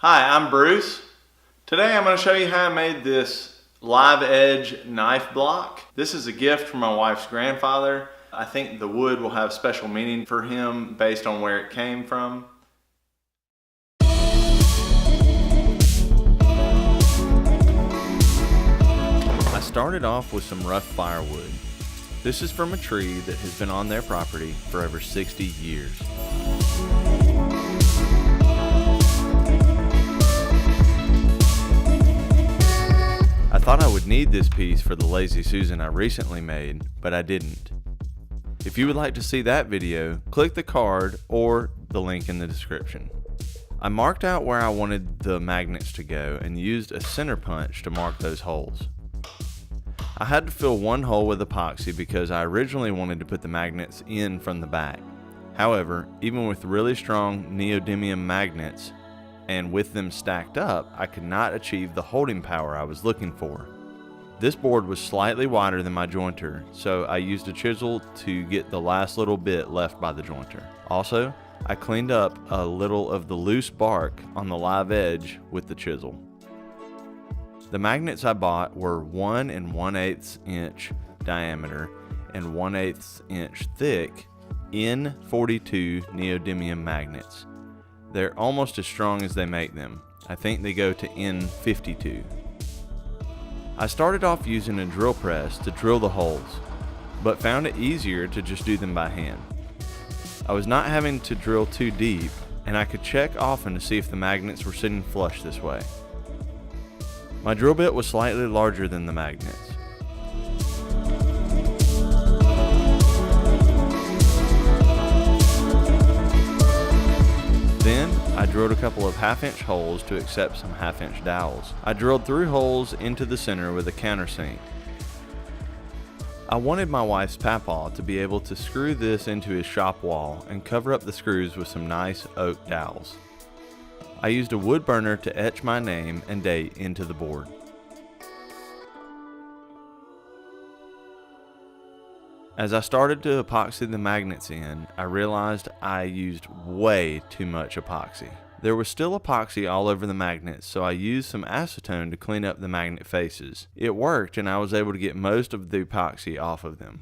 Hi, I'm Bruce. Today I'm going to show you how I made this live edge knife block. This is a gift from my wife's grandfather. I think the wood will have special meaning for him based on where it came from. I started off with some rough firewood. This is from a tree that has been on their property for over 60 years. I thought I would need this piece for the Lazy Susan I recently made, but I didn't. If you would like to see that video, click the card or the link in the description. I marked out where I wanted the magnets to go and used a center punch to mark those holes. I had to fill one hole with epoxy because I originally wanted to put the magnets in from the back. However, even with really strong neodymium magnets, and with them stacked up, I could not achieve the holding power I was looking for. This board was slightly wider than my jointer, so I used a chisel to get the last little bit left by the jointer. Also, I cleaned up a little of the loose bark on the live edge with the chisel. The magnets I bought were 1 1/8 inch diameter and 1/8 inch thick N42 neodymium magnets. They're almost as strong as they make them. I think they go to N52. I started off using a drill press to drill the holes, but found it easier to just do them by hand. I was not having to drill too deep, and I could check often to see if the magnets were sitting flush this way. My drill bit was slightly larger than the magnets. Then, I drilled a couple of 1/2 inch holes to accept some 1/2 inch dowels. I drilled through holes into the center with a countersink. I wanted my wife's papaw to be able to screw this into his shop wall and cover up the screws with some nice oak dowels. I used a wood burner to etch my name and date into the board. As I started to epoxy the magnets in, I realized I used way too much epoxy. There was still epoxy all over the magnets, so I used some acetone to clean up the magnet faces. It worked, and I was able to get most of the epoxy off of them.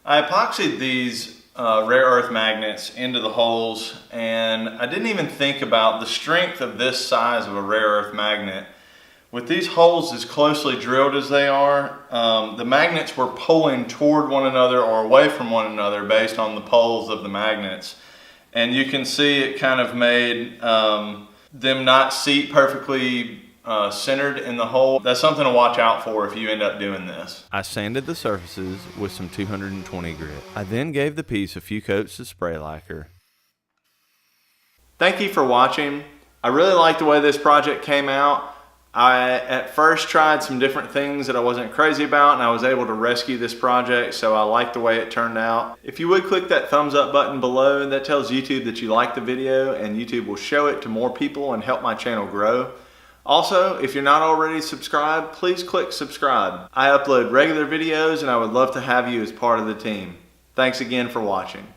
I epoxied these rare earth magnets into the holes, and I didn't even think about the strength of this size of a rare earth magnet. With these holes as closely drilled as they are, the magnets were pulling toward one another or away from one another based on the poles of the magnets. And you can see it kind of made them not seat perfectly centered in the hole. That's something to watch out for if you end up doing this. I sanded the surfaces with some 220 grit. I then gave the piece a few coats of spray lacquer. Thank you for watching. I really like the way this project came out. I at first tried some different things that I wasn't crazy about, and I was able to rescue this project, so I like the way it turned out. If you would click that thumbs up button below, that tells YouTube that you like the video, and YouTube will show it to more people and help my channel grow. Also, if you're not already subscribed, please click subscribe. I upload regular videos, and I would love to have you as part of the team. Thanks again for watching.